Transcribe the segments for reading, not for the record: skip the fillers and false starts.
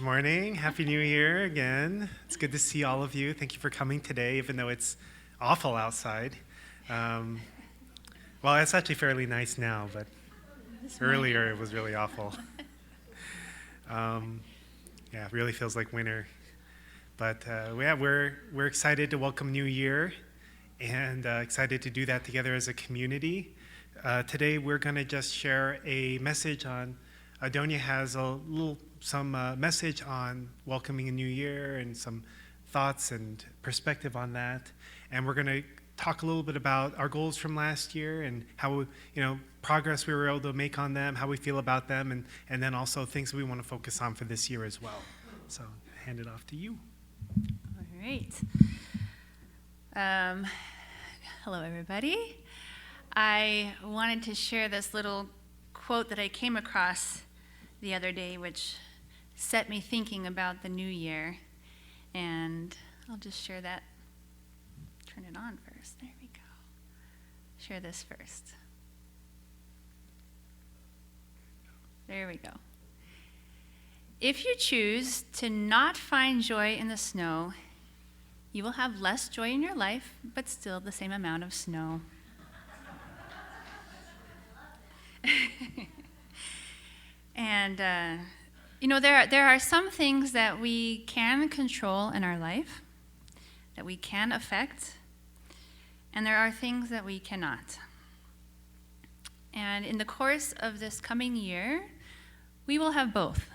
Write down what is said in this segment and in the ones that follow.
Good morning. Happy New Year again. It's good to see all of you. Thank you for coming today, even though it's awful outside. Well, it's actually fairly nice now, but earlier it was really awful. Yeah, it really feels like winter. But yeah, we're excited to welcome New Year and excited to do that together as a community. Today we're going to just share a message on, Adonia has some message on welcoming a new year and some thoughts and perspective on that. And we're going to talk a little bit about our goals from last year and how, progress we were able to make on them, how we feel about them, and then also things we want to focus on for this year as well. So hand it off to you. All right. Hello, everybody. I wanted to share this little quote that I came across the other day, which set me thinking about the new year. And I'll just share that. Turn it on first. There we go. Share this first. There we go. If you choose to not find joy in the snow, you will have less joy in your life, but still the same amount of snow. And, there are some things that we can control in our life, that we can affect, and there are things that we cannot. And in the course of this coming year, we will have both.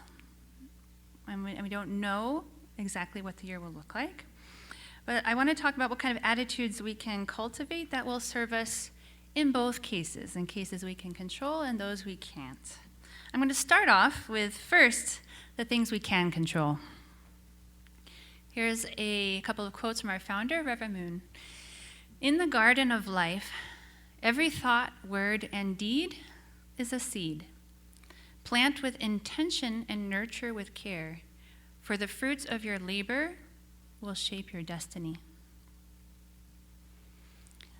And we don't know exactly what the year will look like. But I want to talk about what kind of attitudes we can cultivate that will serve us in both cases, in cases we can control and those we can't. I'm going to start off with, first, the things we can control. Here's a couple of quotes from our founder, Reverend Moon. In the garden of life, every thought, word, and deed is a seed. Plant with intention and nurture with care, for the fruits of your labor will shape your destiny.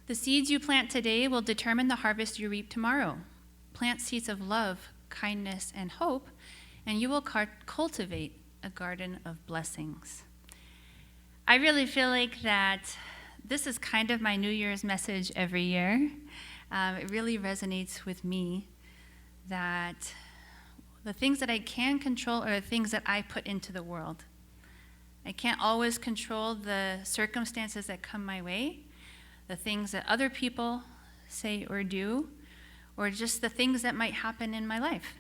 The seeds you plant today will determine the harvest you reap tomorrow. Plant seeds of love, kindness, and hope, and you will cultivate a garden of blessings. I really feel like that this is kind of my New Year's message every year. It really resonates with me that the things that I can control are the things that I put into the world. I can't always control the circumstances that come my way, the things that other people say or do, or just the things that might happen in my life.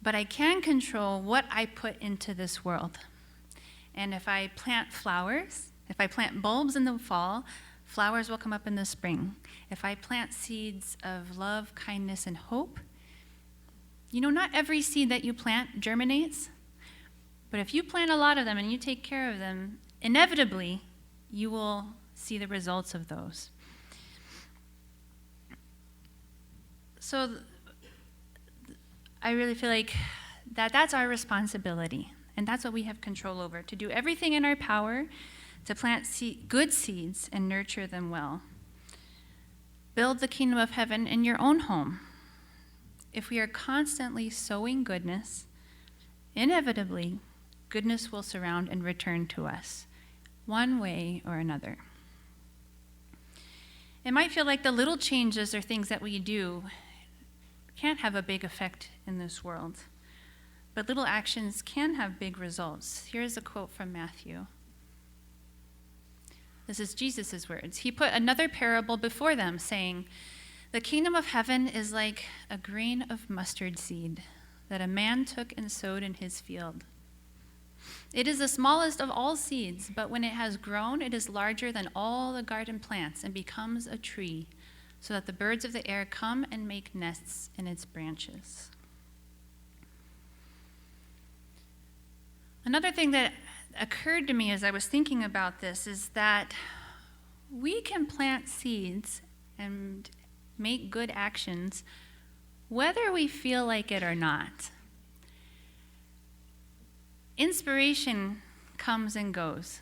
But I can control what I put into this world. And if I plant flowers, if I plant bulbs in the fall, flowers will come up in the spring. If I plant seeds of love, kindness, and hope, not every seed that you plant germinates, but if you plant a lot of them and you take care of them, inevitably, you will see the results of those. So I really feel like that's our responsibility, and that's what we have control over, to do everything in our power to plant good seeds and nurture them well. Build the kingdom of heaven in your own home. If we are constantly sowing goodness, inevitably, goodness will surround and return to us, one way or another. It might feel like the little changes or things that we do can't have a big effect in this world, but little actions can have big results. Here's a quote from Matthew. This is Jesus' words. He put another parable before them, saying, "The kingdom of heaven is like a grain of mustard seed that a man took and sowed in his field. It is the smallest of all seeds, but when it has grown, it is larger than all the garden plants and becomes a tree, so that the birds of the air come and make nests in its branches." Another thing that occurred to me as I was thinking about this is that we can plant seeds and make good actions whether we feel like it or not. Inspiration comes and goes.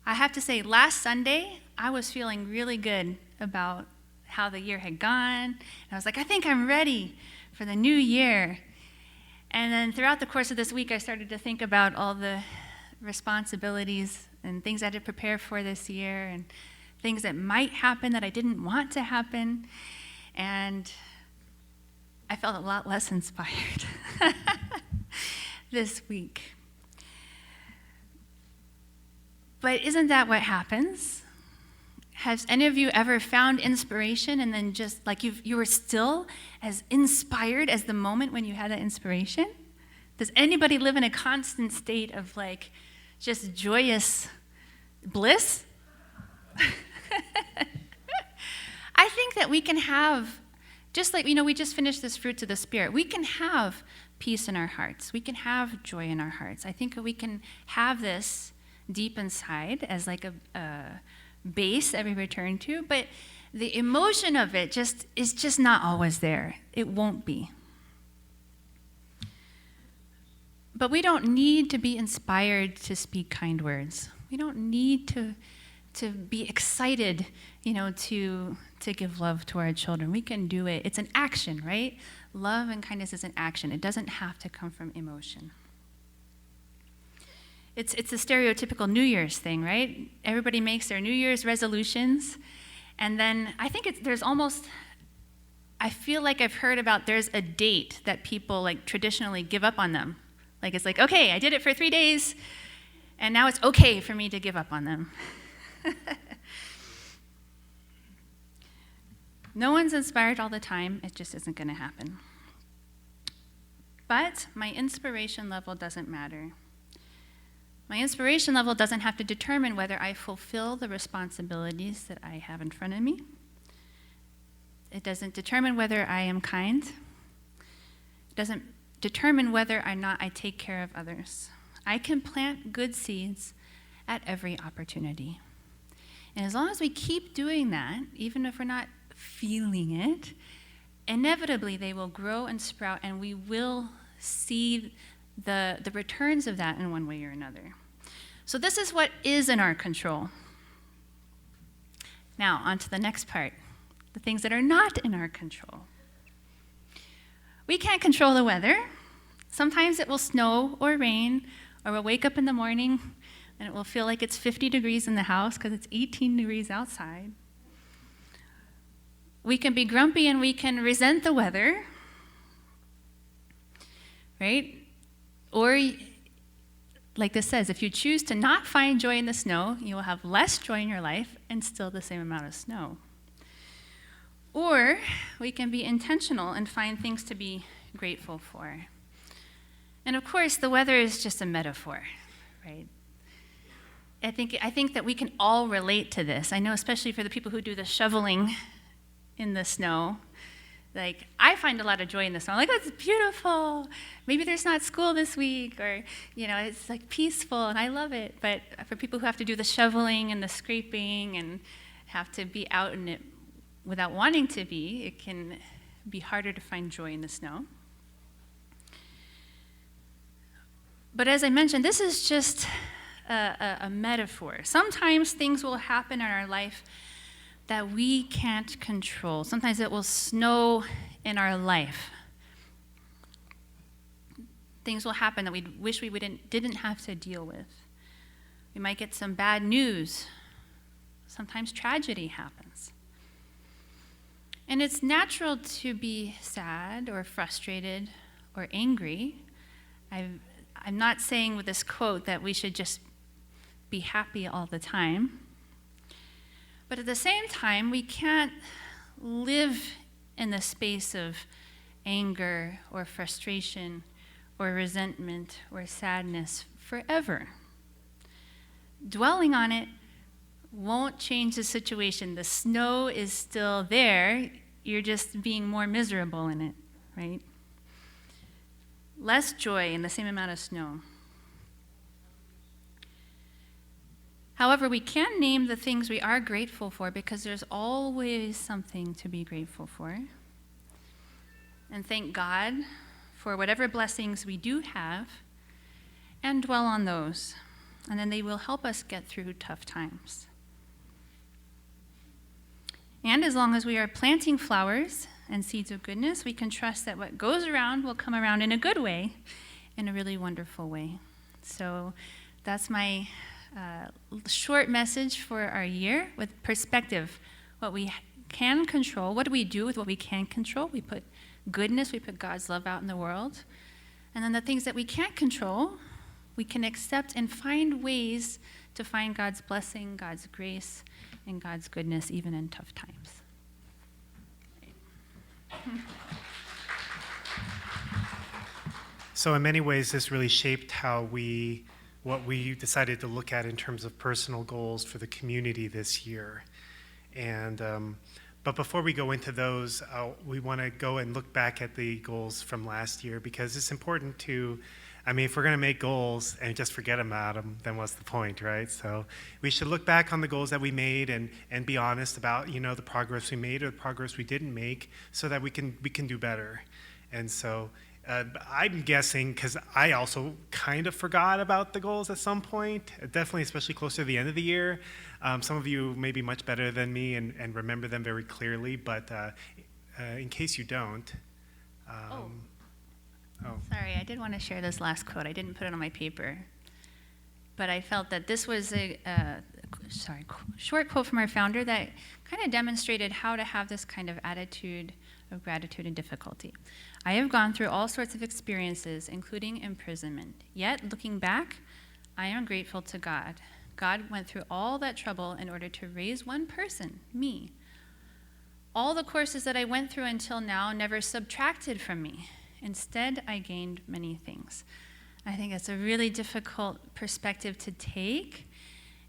I have to say, last Sunday, I was feeling really good about how the year had gone. And I was like, I think I'm ready for the new year. And then throughout the course of this week, I started to think about all the responsibilities and things I had to prepare for this year and things that might happen that I didn't want to happen. And I felt a lot less inspired this week. But isn't that what happens? Has any of you ever found inspiration and then just like you were still as inspired as the moment when you had that inspiration? Does anybody live in a constant state of like just joyous bliss? I think that we can have, just like, we just finished this fruits of the Spirit, we can have peace in our hearts. We can have joy in our hearts. I think we can have this deep inside as like a base that we return to, but the emotion of it is just not always there. It won't be. But we don't need to be inspired to speak kind words. We don't need to be excited, to give love to our children. We can do it. It's an action, right? Love and kindness is an action. It doesn't have to come from emotion. It's a stereotypical New Year's thing, right? Everybody makes their New Year's resolutions, and then I think I feel like I've heard about there's a date that people like traditionally give up on them. Like it's like, okay, I did it for 3 days, and now it's okay for me to give up on them. No one's inspired all the time. It just isn't going to happen. But my inspiration level doesn't matter. My inspiration level doesn't have to determine whether I fulfill the responsibilities that I have in front of me. It doesn't determine whether I am kind. It doesn't determine whether or not I take care of others. I can plant good seeds at every opportunity. And as long as we keep doing that, even if we're not feeling it, inevitably they will grow and sprout, and we will see the returns of that in one way or another. So this is what is in our control. Now, on to the next part, the things that are not in our control. We can't control the weather. Sometimes it will snow or rain, or we'll wake up in the morning and it will feel like it's 50 degrees in the house because it's 18 degrees outside. We can be grumpy and we can resent the weather, right? Or, like this says, if you choose to not find joy in the snow, you will have less joy in your life and still the same amount of snow. Or we can be intentional and find things to be grateful for. And of course, the weather is just a metaphor, right? I think that we can all relate to this. I know especially for the people who do the shoveling in the snow. Like, I find a lot of joy in the snow. I'm like, oh, it's beautiful. Maybe there's not school this week, or, it's like peaceful, and I love it. But for people who have to do the shoveling and the scraping and have to be out in it without wanting to be, it can be harder to find joy in the snow. But as I mentioned, this is just a metaphor. Sometimes things will happen in our life that we can't control. Sometimes it will snow in our life. Things will happen that we wish we didn't have to deal with. We might get some bad news. Sometimes tragedy happens. And it's natural to be sad or frustrated or angry. I'm not saying with this quote that we should just be happy all the time. But at the same time, we can't live in the space of anger or frustration or resentment or sadness forever. Dwelling on it won't change the situation. The snow is still there. You're just being more miserable in it, right? Less joy in the same amount of snow. However, we can name the things we are grateful for because there's always something to be grateful for. And thank God for whatever blessings we do have and dwell on those. And then they will help us get through tough times. And as long as we are planting flowers and seeds of goodness, we can trust that what goes around will come around in a good way, in a really wonderful way. So that's my short message for our year with perspective. What we can control, what do we do with what we can control? We put goodness, we put God's love out in the world. And then the things that we can't control, we can accept and find ways to find God's blessing, God's grace, and God's goodness even in tough times. So in many ways, this really shaped what we decided to look at in terms of personal goals for the community this year. And but before we go into those, we want to go and look back at the goals from last year, because it's important to, if we're going to make goals and just forget about them, then what's the point, right? So we should look back on the goals that we made and be honest about, the progress we made or the progress we didn't make, so that we can do better. And so I'm guessing, because I also kind of forgot about the goals at some point, definitely especially closer to the end of the year. Some of you may be much better than me and remember them very clearly, but in case you don't. Sorry, I did want to share this last quote. I didn't put it on my paper. But I felt that this was a short quote from our founder that kind of demonstrated how to have this kind of attitude of gratitude in difficulty. I have gone through all sorts of experiences, including imprisonment. Yet, looking back, I am grateful to God. God went through all that trouble in order to raise one person, me. All the courses that I went through until now never subtracted from me. Instead, I gained many things. I think it's a really difficult perspective to take,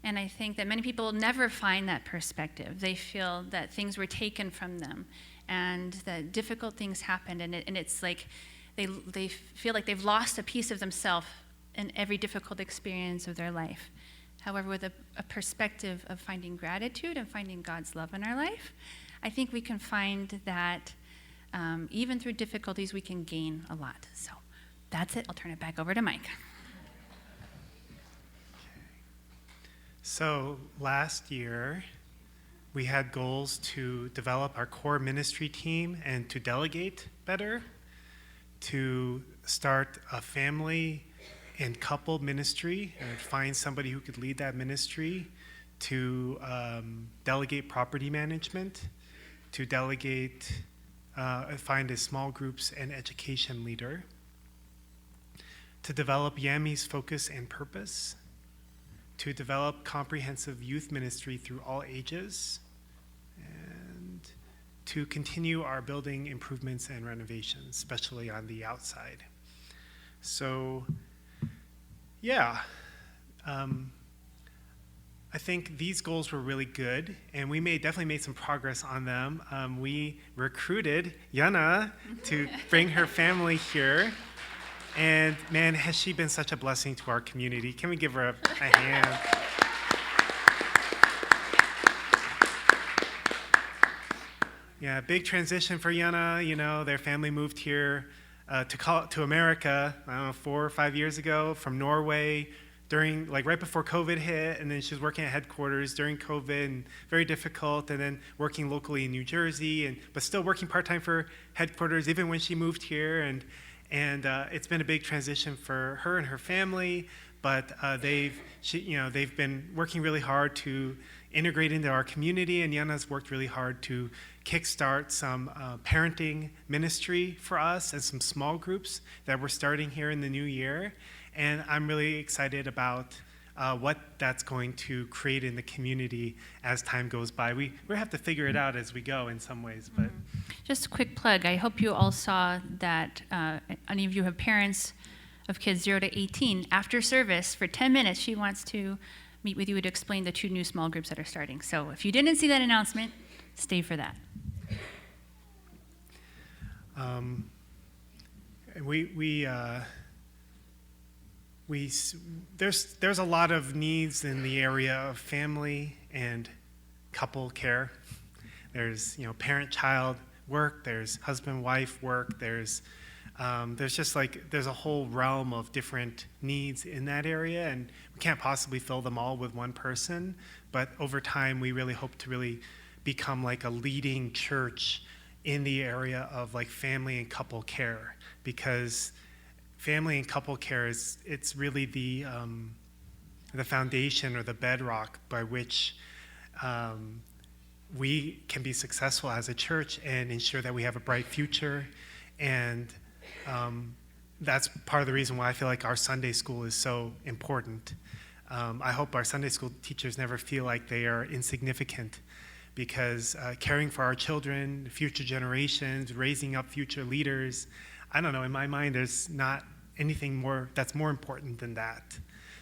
and I think that many people never find that perspective. They feel that things were taken from them, and that difficult things happened, and it's like they feel like they've lost a piece of themselves in every difficult experience of their life. However, with a perspective of finding gratitude and finding God's love in our life, I think we can find that even through difficulties, we can gain a lot. So that's it. I'll turn it back over to Mike. So last year, we had goals to develop our core ministry team and to delegate better, to start a family and couple ministry and find somebody who could lead that ministry, to delegate property management, to find a small groups and education leader, to develop Yami's focus and purpose, to develop comprehensive youth ministry through all ages, and to continue our building improvements and renovations, especially on the outside. So, I think these goals were really good, and we definitely made some progress on them. We recruited Yana to bring her family here, and man, has she been such a blessing to our community. Can we give her a hand? Yeah, big transition for Yana. Their family moved here to America, 4 or 5 years ago from Norway, right before COVID hit, and then she was working at headquarters during COVID, and very difficult, and then working locally in New Jersey, but still working part-time for headquarters even when she moved here, and it's been a big transition for her and her family, but they've been working really hard to integrate into our community, and Yana's worked really hard to kickstart some parenting ministry for us and some small groups that we're starting here in the new year. And I'm really excited about what that's going to create in the community as time goes by. We have to figure it out as we go in some ways. But just a quick plug. I hope you all saw that any of you have parents of kids 0 to 18. After service, for 10 minutes, she wants to meet with you to explain the 2 new small groups that are starting. So if you didn't see that announcement, stay for that. There's a lot of needs in the area of family and couple care. There's parent-child work. There's husband-wife work. There's a whole realm of different needs in that area, and we can't possibly fill them all with one person. But over time, we really hope to really become like a leading church in the area of like family and couple care, because family and couple care it's really the foundation or the bedrock by which we can be successful as a church and ensure that we have a bright future. And that's part of the reason why I feel like our Sunday school is so important. I hope our Sunday school teachers never feel like they are insignificant, because caring for our children, future generations, raising up future leaders, I don't know, in my mind there's not anything more that's more important than that.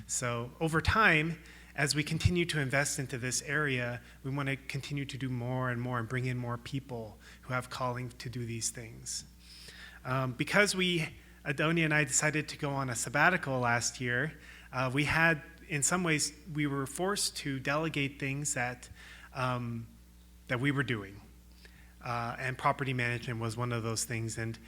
So over time, as we continue to invest into this area, we want to continue to do more and more and bring in more people who have calling to do these things. Because Adonia and I decided to go on a sabbatical last year, we had, in some ways, we were forced to delegate things that we were doing. And property management was one of those things. And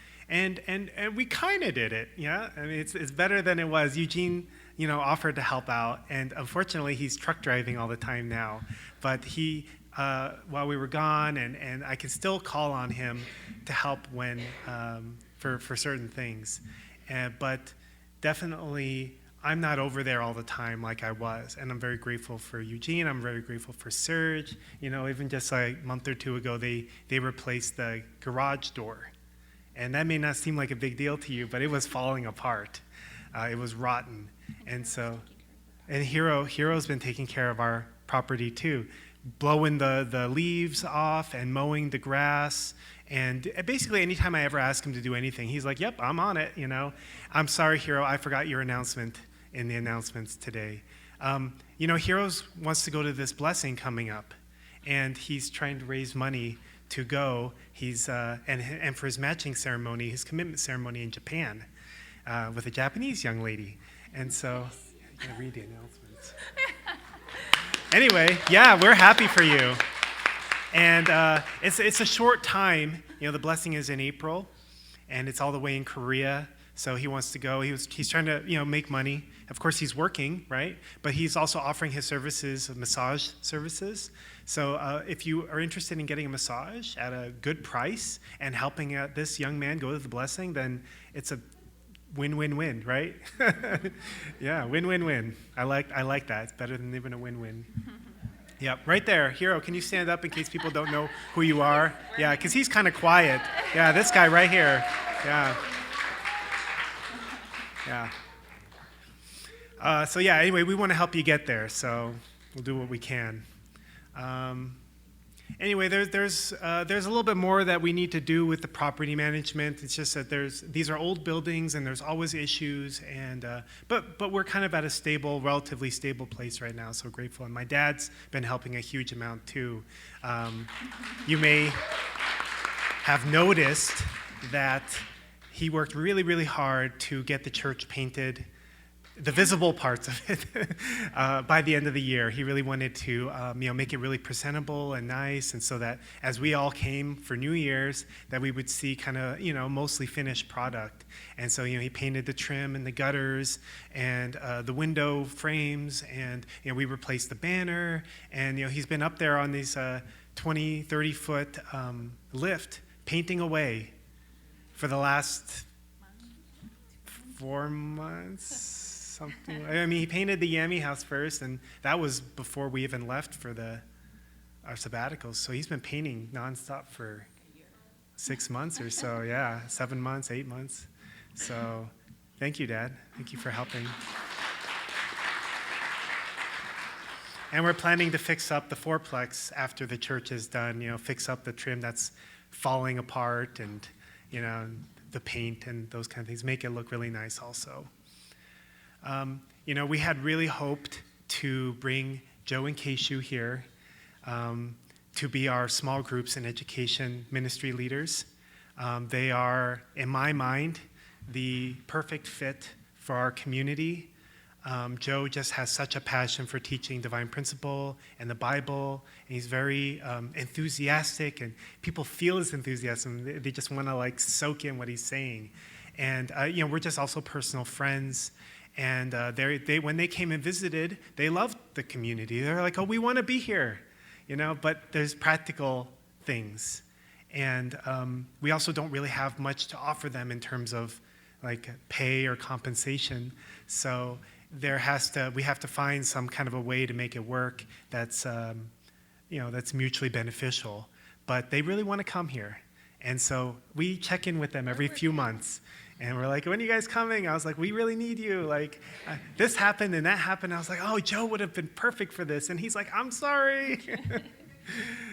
we kind of did it, yeah? I mean, it's better than it was. Eugene, offered to help out, and unfortunately, he's truck driving all the time now. But he, while we were gone, and I can still call on him to help when, for certain things. But definitely, I'm not over there all the time like I was, and I'm very grateful for Eugene. I'm very grateful for Serge. Even just like a month or two ago, they replaced the garage door, and that may not seem like a big deal to you, but it was falling apart. It was rotten, and Hero's been taking care of our property too, blowing the leaves off and mowing the grass. And basically, anytime I ever ask him to do anything, he's like, "Yep, I'm on it." I'm sorry, Hero, I forgot your announcement in the announcements today. Hero wants to go to this blessing coming up, and he's trying to raise money to go. He's and for his matching ceremony, his commitment ceremony in Japan, with a Japanese young lady. And so, I'm gonna read the announcements. Anyway, yeah, we're happy for you. And it's a short time. The blessing is in April, and it's all the way in Korea. So he wants to go. He's trying to make money. Of course, he's working, right? But he's also offering his services, massage services. So if you are interested in getting a massage at a good price and helping this young man go to the blessing, then it's a win-win-win, right? Yeah, win-win-win. I like that. It's better than even a win-win. Yeah, right there. Hero, can you stand up in case people don't know who you are? Yeah, because he's kind of quiet. Yeah, this guy right here. Yeah. Yeah. Anyway, we want to help you get there, so we'll do what we can. Anyway, there's a little bit more that we need to do with the property management. It's just that these are old buildings and there's always issues, and but we're kind of at a relatively stable place right now. So grateful, and my dad's been helping a huge amount too. You may have noticed that he worked really, really hard to get the church painted, the visible parts of it, by the end of the year. He really wanted to make it really presentable and nice, and so that as we all came for New Year's, that we would see kind of mostly finished product. And so he painted the trim and the gutters and the window frames, and we replaced the banner, and he's been up there on these 20, 30 foot lift painting away for the last 4 months, something. I mean, he painted the Yami house first, and that was before we even left for our sabbaticals. So he's been painting nonstop for 6 months or so. Yeah, 7 months, 8 months. So thank you, Dad. Thank you for helping. And we're planning to fix up the fourplex after the church is done. Fix up the trim that's falling apart, and the paint and those kind of things, make it look really nice also. We had really hoped to bring Joe and Keishu here to be our small groups and education ministry leaders. They are, in my mind, the perfect fit for our community. Joe just has such a passion for teaching divine principle and the Bible, and he's very enthusiastic, and people feel his enthusiasm. They just want to soak in what he's saying. And we're just also personal friends. And when they came and visited, they loved the community. They're like, "Oh, we want to be here," But there's practical things, And we also don't really have much to offer them in terms of like pay or compensation. So we have to find some kind of a way to make it work that's that's mutually beneficial. But they really want to come here. And so we check in with them every few months. And we're like, when are you guys coming? I was like, we really need you. Like, this happened and that happened. I was like, oh, Joe would have been perfect for this. And he's like, I'm sorry.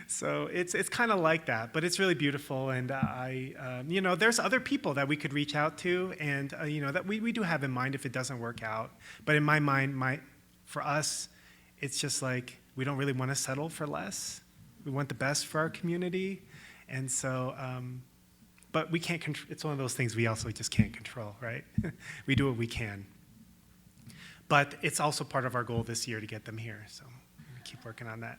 So it's kind of like that, but it's really beautiful. And there's other people that we could reach out to, and that we do have in mind if it doesn't work out. But in my mind, for us, it's just like we don't really want to settle for less. We want the best for our community, and so. But we can't control. It's one of those things we also just can't control, right? We do what we can. But it's also part of our goal this year to get them here, so we're gonna keep working on that.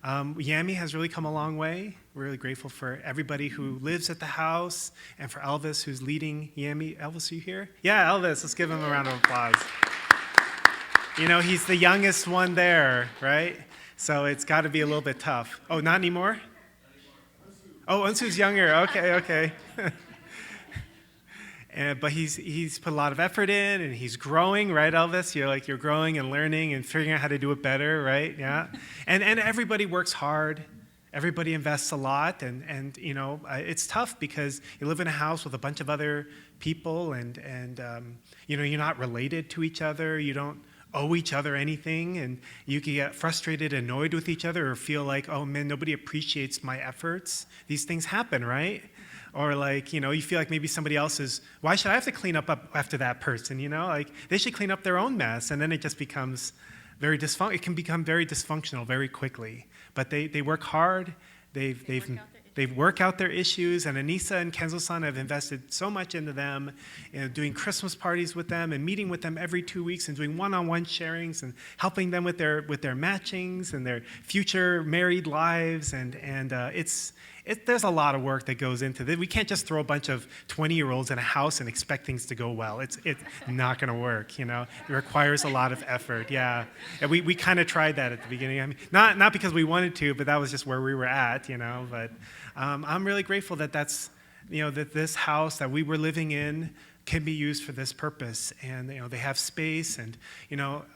Yami has really come a long way. We're really grateful for everybody who lives at the house and for Elvis, who's leading Yami. Elvis, are you here? Yeah, Elvis. Let's give him a round of applause. He's the youngest one there, right? So it's got to be a little bit tough. Oh, not anymore? Oh, Unsu's younger. Okay. But he's put a lot of effort in, and he's growing, right, Elvis? You're growing and learning and figuring out how to do it better, right? Yeah. And everybody works hard. Everybody invests a lot, and it's tough because you live in a house with a bunch of other people, and you're not related to each other. You don't owe each other anything, and you can get frustrated, annoyed with each other, or feel like, oh man, nobody appreciates my efforts. These things happen, right? Or you feel like maybe somebody else why should I have to clean up after that person, they should clean up their own mess, and then it just becomes it can become very dysfunctional very quickly. But they work hard, they work out their issues, and Anissa and Kenzo-san have invested so much into them, doing Christmas parties with them and meeting with them every 2 weeks and doing one-on-one sharings and helping them with their matchings and their future married lives, and there's a lot of work that goes into this. We can't just throw a bunch of 20-year-olds in a house and expect things to go well. It's not going to work, It requires a lot of effort, yeah. And we kind of tried that at the beginning. I mean, not because we wanted to, but that was just where we were at, But I'm really grateful that that's, that this house that we were living in can be used for this purpose, and they have space, and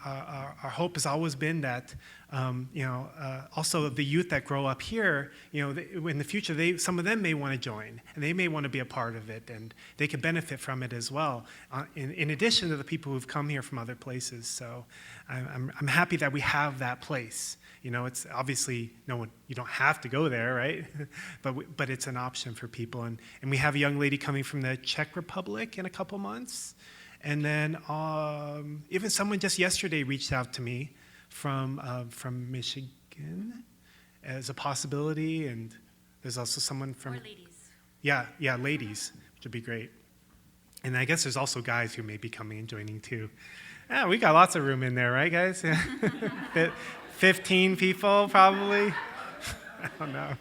our hope has always been that also the youth that grow up here, in the future, some of them may want to join, and they may want to be a part of it, and they can benefit from it as well, in addition to the people who've come here from other places. So I'm happy that we have that place. It's obviously you don't have to go there, right? but it's an option for people. And we have a young lady coming from the Czech Republic in a couple months. And then even someone just yesterday reached out to me from Michigan as a possibility. And there's also someone from... Or ladies. Yeah, ladies, which would be great. And I guess there's also guys who may be coming and joining too. Yeah, we got lots of room in there, right, guys? Yeah. 15 people, probably. I don't know.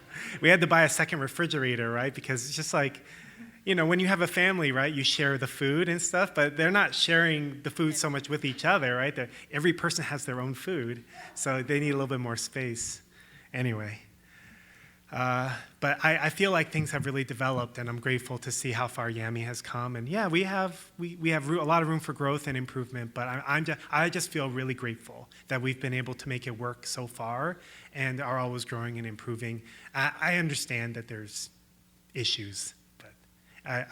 We had to buy a second refrigerator, right? Because it's just like, when you have a family, right, you share the food and stuff, but they're not sharing the food so much with each other, right? Every person has their own food, so they need a little bit more space. Anyway. But I feel like things have really developed, and I'm grateful to see how far Yami has come. And yeah, we have a lot of room for growth and improvement, but I just feel really grateful that we've been able to make it work so far and are always growing and improving. I understand that there's issues, but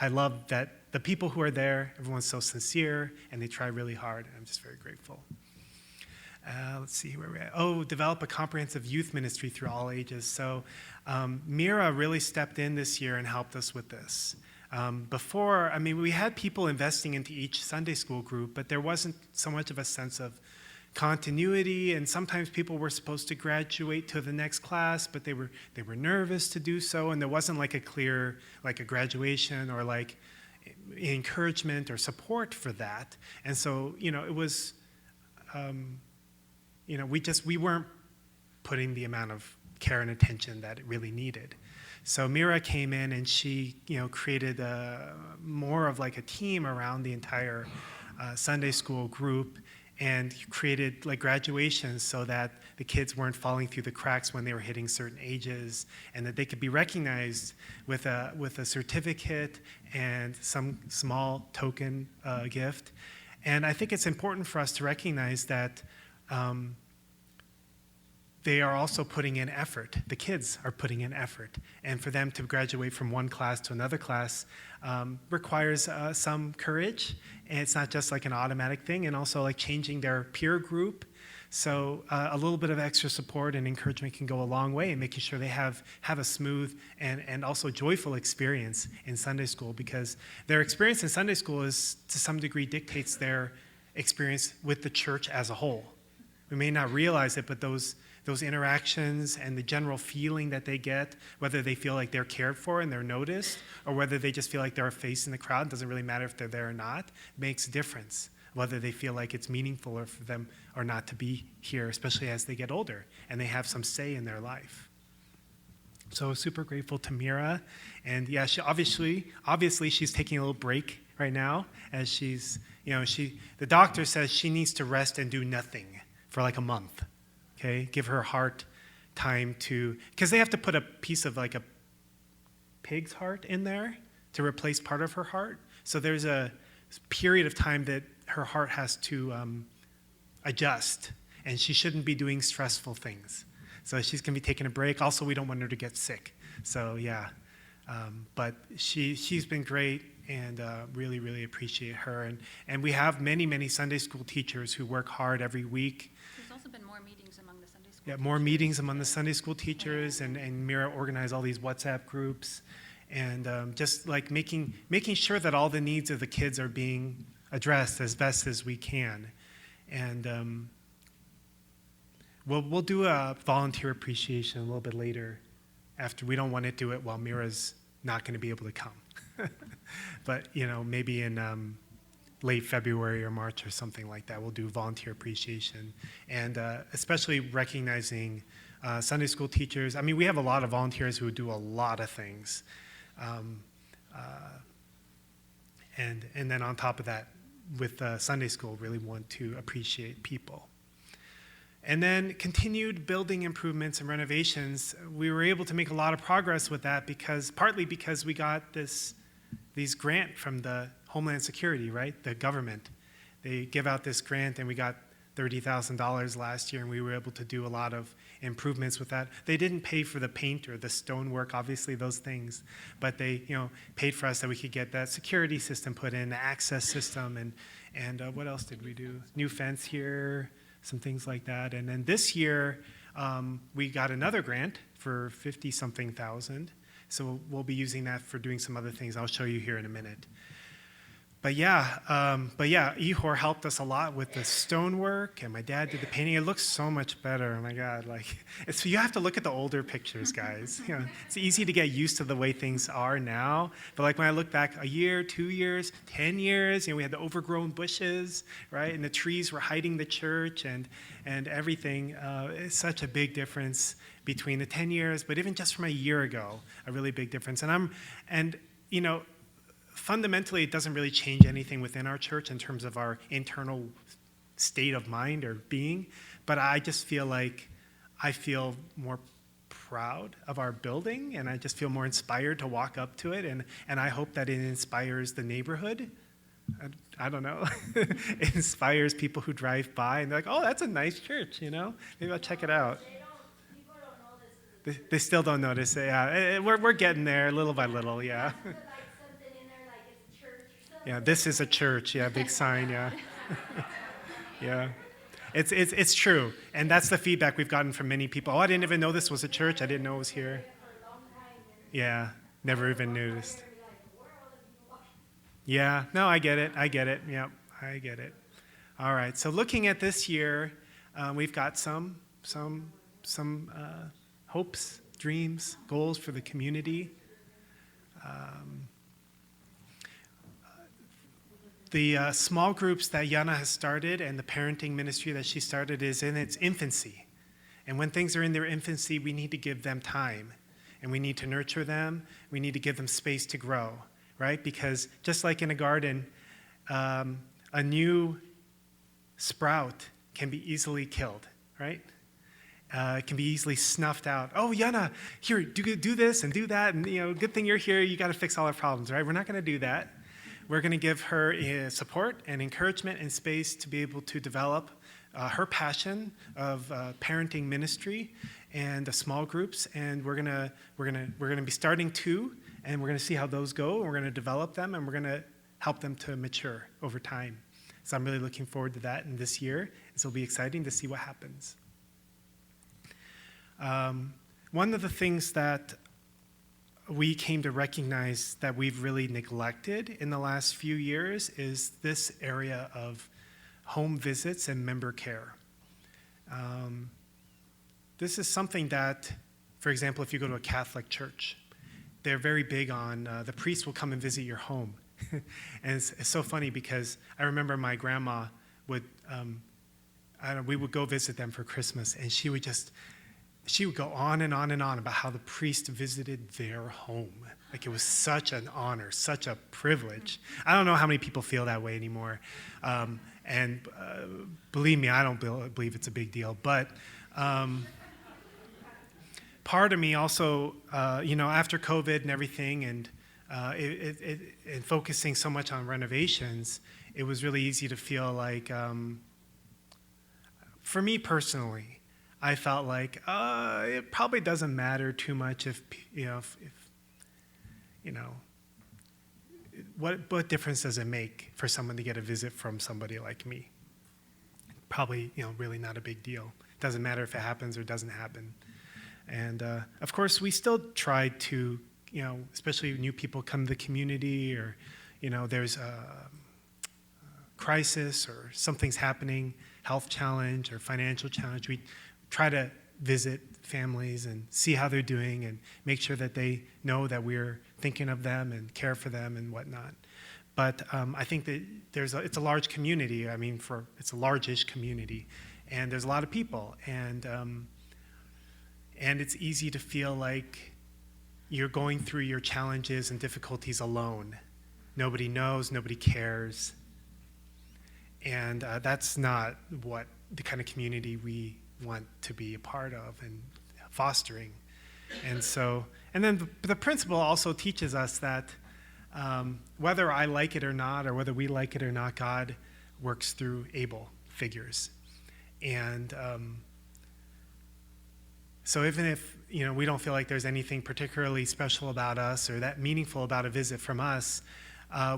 I love that the people who are there, everyone's so sincere, and they try really hard, and I'm just very grateful. Let's see where we're at. Oh, develop a comprehensive youth ministry through all ages. So Mira really stepped in this year and helped us with this. Before, we had people investing into each Sunday school group, but there wasn't so much of a sense of continuity, and sometimes people were supposed to graduate to the next class, but they were nervous to do so, and there wasn't like a clear, like a graduation or like encouragement or support for that. And so, it was... we weren't putting the amount of care and attention that it really needed. So Mira came in and she, created more of like a team around the entire Sunday school group. and created like graduations so that the kids weren't falling through the cracks when they were hitting certain ages, and that they could be recognized with a certificate and some small token gift. And I think it's important for us to recognize that they are also putting in effort. The kids are putting in effort. And for them to graduate from one class to another class requires some courage. And it's not just like an automatic thing, and also like changing their peer group. So a little bit of extra support and encouragement can go a long way in making sure they have a smooth and also joyful experience in Sunday school, because their experience in Sunday school is to some degree dictates their experience with the church as a whole. We may not realize it, but those interactions and the general feeling that they get, whether they feel like they're cared for and they're noticed, or whether they just feel like they're a face in the crowd, doesn't really matter if they're there or not, makes a difference. Whether they feel like it's meaningful or for them or not to be here, especially as they get older and they have some say in their life. So super grateful to Mira. And yeah, she obviously she's taking a little break right now, as she's, the doctor says she needs to rest and do nothing for like a month. Okay, give her heart time to, because they have to put a piece of like a pig's heart in there to replace part of her heart. So there's a period of time that her heart has to adjust, and she shouldn't be doing stressful things. So she's going to be taking a break. Also, we don't want her to get sick. So yeah, but she's been great, and really, really appreciate her. And we have many, many Sunday school teachers who work hard every week. There's also been more meetings among the Sunday school Yeah, teachers. more meetings among the Sunday school teachers, and Mira organized all these WhatsApp groups, and just like making sure that all the needs of the kids are being addressed as best as we can. And we'll do a volunteer appreciation a little bit later. After, we don't want to do it while Mira's not going to be able to come, but maybe in late February or March or something like that, we'll do volunteer appreciation, and especially recognizing Sunday school teachers. I mean, we have a lot of volunteers who do a lot of things, and then on top of that, with Sunday school, really want to appreciate people. And then continued building improvements and renovations. We were able to make a lot of progress with that partly because we got these grant from the Homeland Security, right? The government. They give out this grant, and we got $30,000 last year, and we were able to do a lot of improvements with that. They didn't pay for the paint or the stonework, obviously those things, but they paid for us that we could get that security system put in, the access system, and what else did we do? New fence here, some things like that. And then this year, we got another grant for 50-something thousand. So we'll be using that for doing some other things I'll show you here in a minute. But yeah, Ihor helped us a lot with the stonework, and my dad did the painting. It looks so much better. Oh my God, you have to look at the older pictures, guys. It's easy to get used to the way things are now. But when I look back a year, 2 years, 10 years, we had the overgrown bushes, right? And the trees were hiding the church and everything. It's such a big difference between the 10 years, but even just from a year ago, a really big difference. Fundamentally, it doesn't really change anything within our church in terms of our internal state of mind or being, but I just feel like I feel more proud of our building, and I just feel more inspired to walk up to it, and I hope that it inspires the neighborhood. I don't know. It inspires people who drive by, and they're like, oh, that's a nice church, Maybe I'll check it out. People don't notice. They still don't notice it, yeah. We're getting there little by little, yeah. Yeah, this is a church. Yeah, big sign. Yeah, yeah. It's true, and that's the feedback we've gotten from many people. Oh, I didn't even know this was a church. I didn't know it was here. Yeah, never even noticed. Yeah, no, I get it. Yeah, I get it. All right. So looking at this year, we've got some hopes, dreams, goals for the community. The small groups that Yana has started and the parenting ministry that she started is in its infancy. And when things are in their infancy, we need to give them time. And we need to nurture them. We need to give them space to grow, right? Because just like in a garden, a new sprout can be easily killed, right? It can be easily snuffed out. Oh, Yana, here, do this and do that, and good thing you're here. You got to fix all our problems, right? We're not going to do that. We're going to give her support and encouragement and space to be able to develop her passion of parenting ministry and small groups. And we're gonna be starting 2, and we're going to see how those go. And we're going to develop them, and we're going to help them to mature over time. So I'm really looking forward to that in this year. So it'll be exciting to see what happens. One of the things that we came to recognize that we've really neglected in the last few years is this area of home visits and member care. This is something that, for example, if you go to a Catholic church, they're very big on the priest will come and visit your home. And it's so funny because I remember my grandma would, we would go visit them for Christmas, and she would go on and on and on about how the priest visited their home. Like it was such an honor, such a privilege. I don't know how many people feel that way anymore. And believe me, I don't believe it's a big deal. But part of me also, after COVID and everything, and focusing so much on renovations, it was really easy to feel like, for me personally, I felt like it probably doesn't matter too much what difference does it make for someone to get a visit from somebody like me? Probably, really not a big deal. It doesn't matter if it happens or doesn't happen. And of course, we still try to, especially when new people come to the community, or there's a crisis or something's happening, health challenge or financial challenge. We try to visit families and see how they're doing and make sure that they know that we're thinking of them and care for them and whatnot. But I think that it's a large community. It's a large-ish community, and there's a lot of people, and it's easy to feel like you're going through your challenges and difficulties alone. Nobody knows, nobody cares, and that's not what the kind of community we want to be a part of and fostering. And then the principle also teaches us that whether I like it or not, or whether we like it or not, God works through able figures. And so even if we don't feel like there's anything particularly special about us or that meaningful about a visit from us,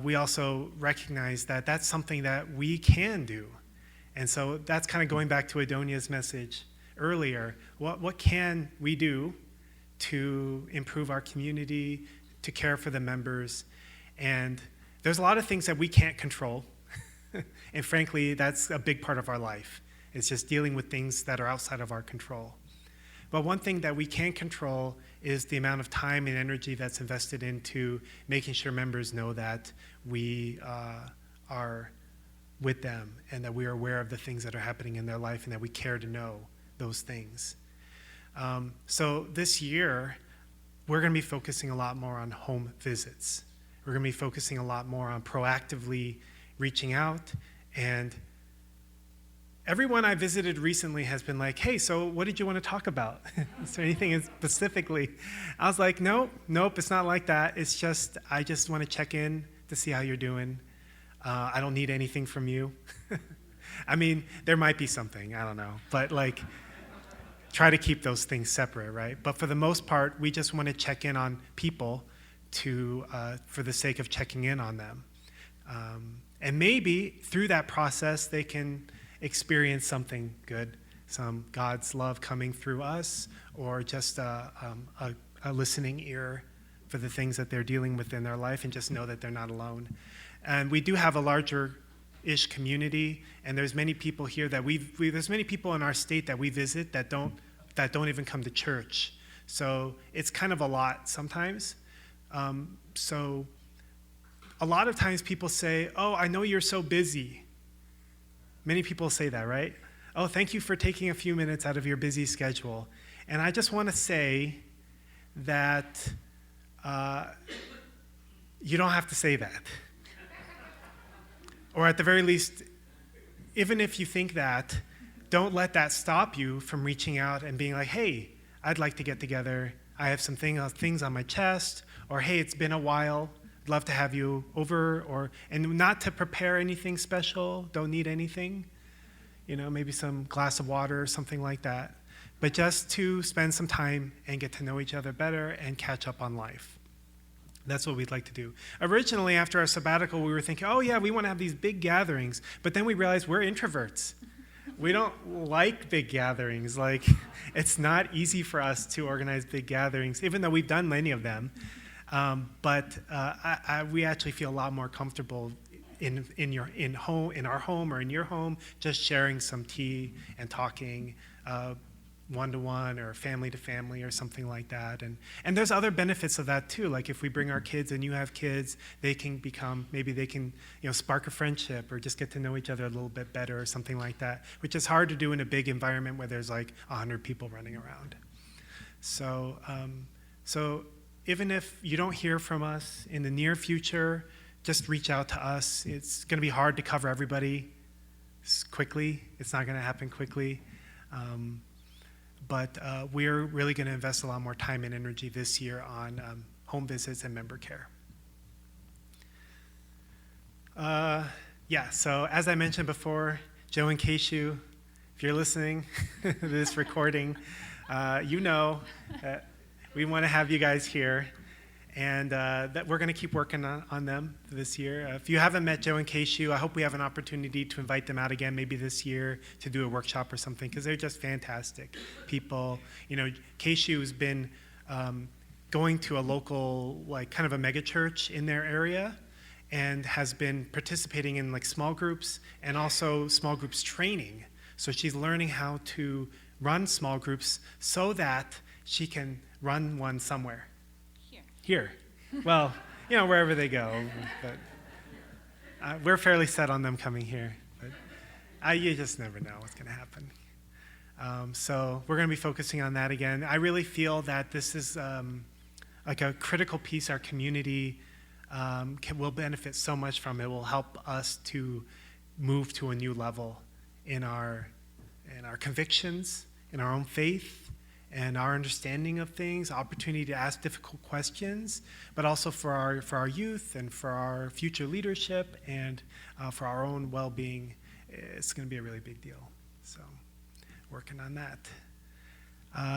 we also recognize that that's something that we can do. And so that's kind of going back to Adonia's message earlier. What can we do to improve our community, to care for the members? And there's a lot of things that we can't control. And frankly, that's a big part of our life. It's just dealing with things that are outside of our control. But one thing that we can control is the amount of time and energy that's invested into making sure members know that we are with them and that we are aware of the things that are happening in their life and that we care to know those things. So this year, we're going to be focusing a lot more on home visits. We're going to be focusing a lot more on proactively reaching out. And everyone I visited recently has been like, hey, so what did you want to talk about? Is there anything specifically? I was like, nope, it's not like that. It's just, I just want to check in to see how you're doing. I don't need anything from you. There might be something, I don't know. But try to keep those things separate, right? But for the most part, we just want to check in on people for the sake of checking in on them. And maybe through that process, they can experience something good, some God's love coming through us, or just a listening ear for the things that they're dealing with in their life, and just know that they're not alone. And we do have a larger-ish community, and there's many people here that there's many people in our state that we visit that don't even come to church. So it's kind of a lot sometimes. So a lot of times people say, oh, I know you're so busy. Many people say that, right? Oh, thank you for taking a few minutes out of your busy schedule. And I just want to say that you don't have to say that. Or at the very least, even if you think that, don't let that stop you from reaching out and being like, hey, I'd like to get together. I have some things on my chest, or hey, it's been a while. I'd love to have you over, and not to prepare anything special. Don't need anything. Maybe some glass of water or something like that. But just to spend some time and get to know each other better and catch up on life. That's what we'd like to do. Originally, after our sabbatical, we were thinking, oh yeah, we want to have these big gatherings. But then we realized we're introverts. We don't like big gatherings. Like, it's not easy for us to organize big gatherings, even though we've done many of them. But we actually feel a lot more comfortable in our home or in your home, just sharing some tea and talking one-to-one or family-to-family or something like that. And there's other benefits of that too. Like if we bring our kids and you have kids, they can spark a friendship or just get to know each other a little bit better or something like that, which is hard to do in a big environment where there's like 100 people running around. So even if you don't hear from us in the near future, just reach out to us. It's going to be hard to cover everybody quickly. It's not going to happen quickly. But we're really going to invest a lot more time and energy this year on home visits and member care. So as I mentioned before, Joe and Keishu, if you're listening to this recording, you know that we want to have you guys here. And that we're going to keep working on them this year. If you haven't met Joe and Keishu, I hope we have an opportunity to invite them out again maybe this year to do a workshop or something, because they're just fantastic people. Keishu's been going to a local, like kind of a mega church in their area, and has been participating in like small groups and also small groups training. So she's learning how to run small groups so that she can run one somewhere. Here. Well, wherever they go. But we're fairly set on them coming here. But you just never know what's going to happen. So we're going to be focusing on that again. I really feel that this is like a critical piece our community will benefit so much from. It will help us to move to a new level in our convictions, in our own faith, and our understanding of things, opportunity to ask difficult questions, but also for our youth and for our future leadership and for our own well-being. It's going to be a really big deal. So working on that.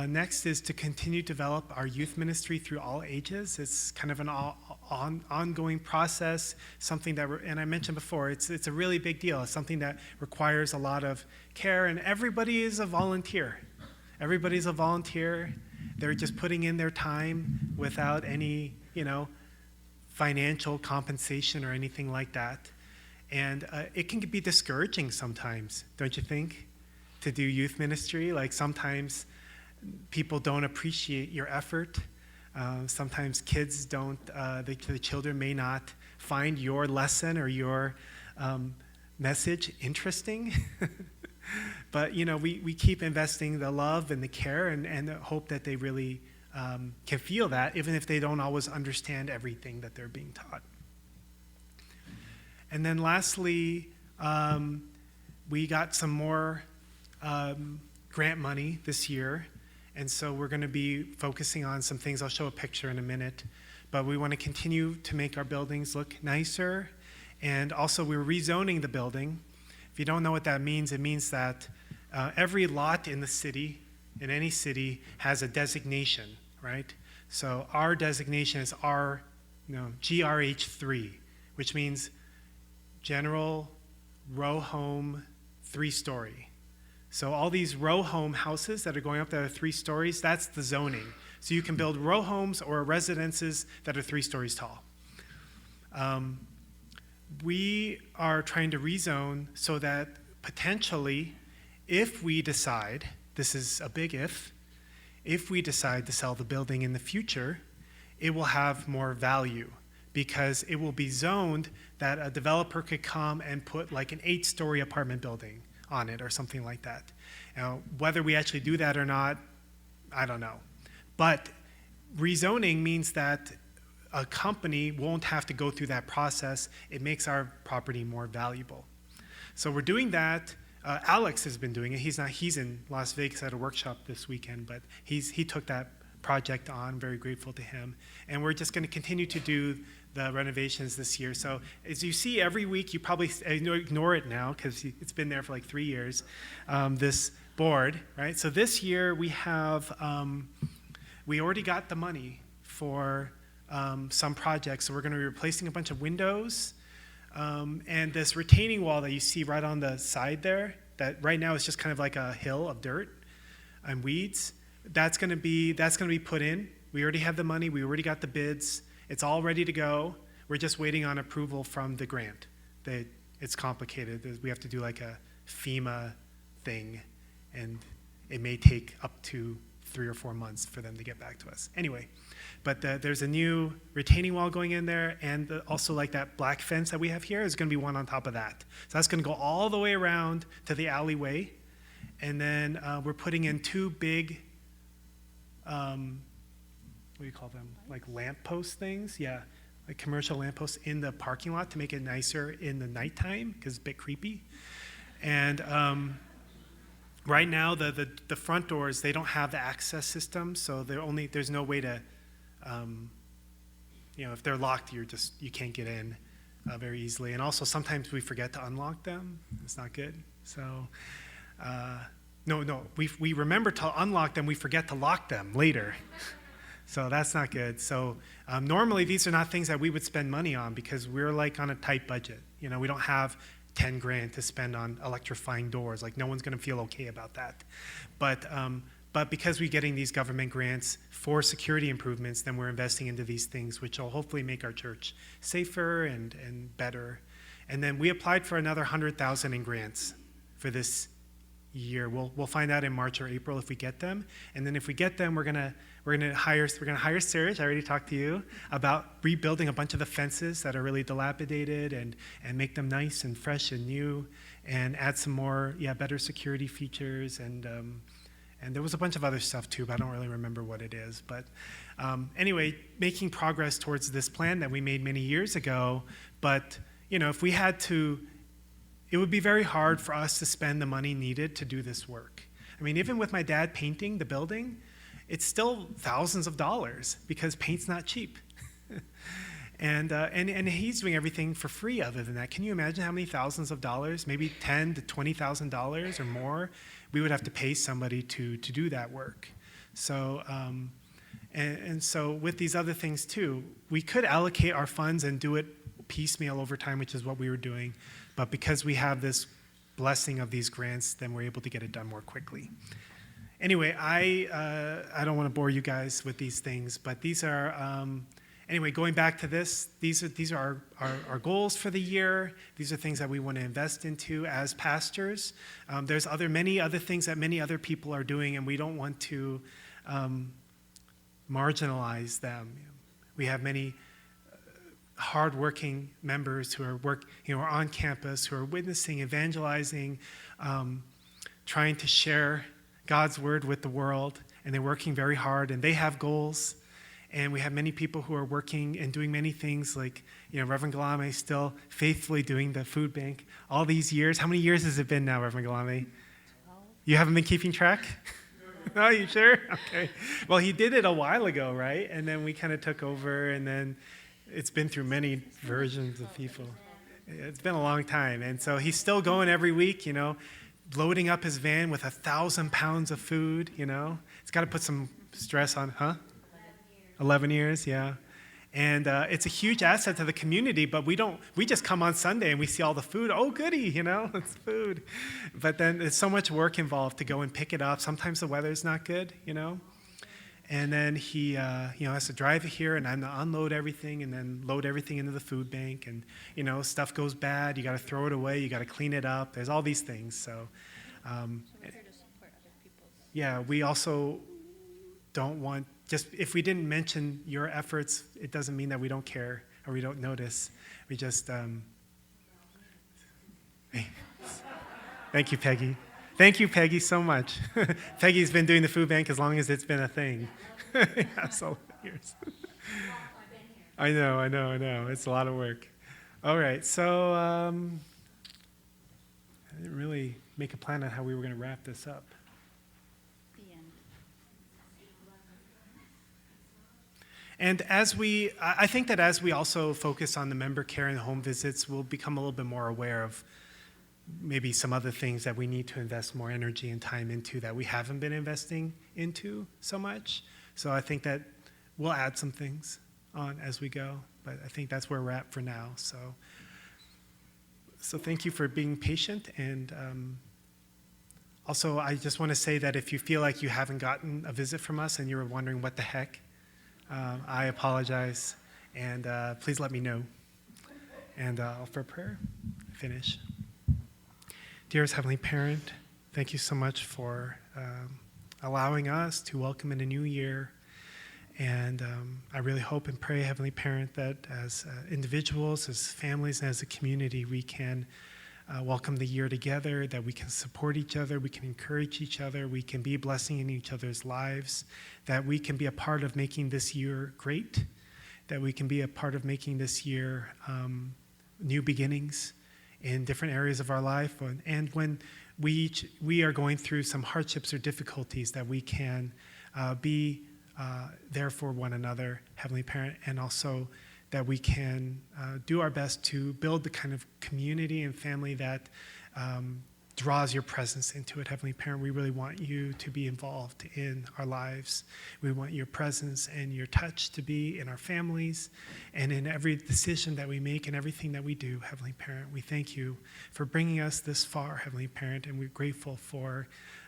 Next is to continue to develop our youth ministry through all ages. It's kind of an ongoing process, something that, and I mentioned before, it's a really big deal. It's something that requires a lot of care, and everybody is a volunteer. Everybody's a volunteer. They're just putting in their time without any, financial compensation or anything like that. And it can be discouraging sometimes, don't you think, to do youth ministry? Like sometimes people don't appreciate your effort. Sometimes kids don't, the children may not find your lesson or your message interesting. But, we keep investing the love and the care and the hope that they really can feel that, even if they don't always understand everything that they're being taught. And then lastly, we got some more grant money this year. And so we're going to be focusing on some things. I'll show a picture in a minute. But we want to continue to make our buildings look nicer. And also, we're rezoning the building. If you don't know what that means, it means that every lot in the city, in any city, has a designation, right? So our designation is GRH3, which means General Row Home 3-story. So all these row home houses that are going up that are 3 stories, that's the zoning. So you can build row homes or residences that are 3 stories tall. We are trying to rezone so that potentially, if we decide, this is a big if we decide to sell the building in the future, it will have more value because it will be zoned that a developer could come and put like an 8-story apartment building on it or something like that. Now, whether we actually do that or not, I don't know. But rezoning means that a company won't have to go through that process. It makes our property more valuable. So we're doing that. Alex has been doing it. He's in Las Vegas at a workshop this weekend, but he took that project on. Very grateful to him. And we're just going to continue to do the renovations this year. So as you see every week, you probably ignore it now because it's been there for like 3 years, this board, right? So this year we have, we already got the money for some projects. So we're going to be replacing a bunch of windows. And this retaining wall that you see right on the side there, that right now is just kind of like a hill of dirt and weeds, that's going to be put in. We already have the money. We already got the bids. It's all ready to go. We're just waiting on approval from the grant. It's complicated. We have to do like a FEMA thing, and it may take up to 3 or 4 months for them to get back to us. Anyway, but there's a new retaining wall going in there, and also like that black fence that we have here is going to be one on top of that. So that's going to go all the way around to the alleyway, and then we're putting in 2 big, what do you call them? Like lamppost things? Yeah, like commercial lampposts in the parking lot to make it nicer in the nighttime because it's a bit creepy. And right now, the front doors, they don't have the access system, so there's no way to, if they're locked, you can't get in very easily. And also sometimes we forget to unlock them. It's not good. So, we remember to unlock them, we forget to lock them later. So that's not good. So normally these are not things that we would spend money on because we're like on a tight budget. We don't have 10 grand to spend on electrifying doors. Like no one's going to feel okay about that. But because we're getting these government grants for security improvements, then we're investing into these things, which will hopefully make our church safer and better. And then we applied for another 100,000 in grants for this year. We'll find out in March or April if we get them. And then if we get them, we're gonna hire Serge. I already talked to you about rebuilding a bunch of the fences that are really dilapidated and make them nice and fresh and new, and add some more better security features and there was a bunch of other stuff too, but I don't really remember what it is. But anyway, making progress towards this plan that we made many years ago. But if we had to, it would be very hard for us to spend the money needed to do this work. I mean, even with my dad painting the building, it's still thousands of dollars because paint's not cheap. And he's doing everything for free other than that. Can you imagine how many thousands of dollars, maybe $10,000 to $20,000 or more, we would have to pay somebody to do that work? So, and so with these other things too, we could allocate our funds and do it piecemeal over time, which is what we were doing. But because we have this blessing of these grants, then we're able to get it done more quickly. Anyway, I don't want to bore you guys with these things, but these are, anyway, going back to this, these are our goals for the year. These are things that we want to invest into as pastors. There's many other things that many other people are doing, and we don't want to marginalize them. We have many hardworking members who are on campus, who are witnessing, evangelizing, trying to share God's word with the world, and they're working very hard, and they have goals. And we have many people who are working and doing many things, like Reverend Galame still faithfully doing the food bank all these years. How many years has it been now, Reverend Galame? 12. You haven't been keeping track? No, you sure? Okay. Well, he did it a while ago, right? And then we kind of took over, and then it's been through many versions of people. It's been a long time. And so he's still going every week, loading up his van with 1,000 pounds of food, It's got to put some stress on, 11 years, yeah. And it's a huge asset to the community, but we just come on Sunday and we see all the food. Oh, goody, it's food. But then there's so much work involved to go and pick it up. Sometimes the weather's not good, And then he has to drive it here and then unload everything and then load everything into the food bank. And, stuff goes bad. You got to throw it away. You got to clean it up. There's all these things. So, yeah, we also don't want, just if we didn't mention your efforts, it doesn't mean that we don't care or we don't notice. We just, thank you, Peggy. Thank you, Peggy, so much. Peggy's been doing the food bank as long as it's been a thing. Yeah, so years. I know. It's a lot of work. All right, so I didn't really make a plan on how we were going to wrap this up. The end. And I think that as we also focus on the member care and home visits, we'll become a little bit more aware of maybe some other things that we need to invest more energy and time into that we haven't been investing into so much. So I think that we'll add some things on as we go, but I think that's where we're at for now. So thank you for being patient. And also, I just want to say that if you feel like you haven't gotten a visit from us and you were wondering what the heck, I apologize, and please let me know. And I'll offer a prayer. Finish. Dearest Heavenly Parent, thank you so much for allowing us to welcome in a new year. And I really hope and pray, Heavenly Parent, that as individuals, as families, and as a community, we can welcome the year together, that we can support each other, we can encourage each other, we can be a blessing in each other's lives, that we can be a part of making this year great, that we can be a part of making this year new beginnings in different areas of our life. And when we are going through some hardships or difficulties, that we can be there for one another, Heavenly Parent, and also that we can do our best to build the kind of community and family that draws your presence into it, Heavenly Parent. We really want you to be involved in our lives. We want your presence and your touch to be in our families and in every decision that we make and everything that we do, Heavenly Parent. We thank you for bringing us this far, Heavenly Parent, and we're grateful for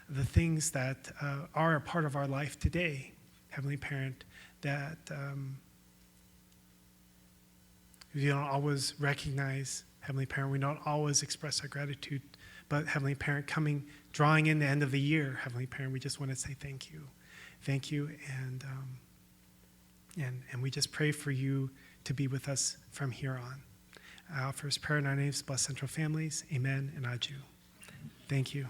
the things that are a part of our life today, Heavenly Parent, that we don't always recognize, Heavenly Parent. We don't always express our gratitude. But Heavenly Parent, drawing in the end of the year, Heavenly Parent, we just want to say thank you. Thank you, and we just pray for you to be with us from here on. I offer this prayer in our names, bless Central Families. Amen and Aju. Thank you.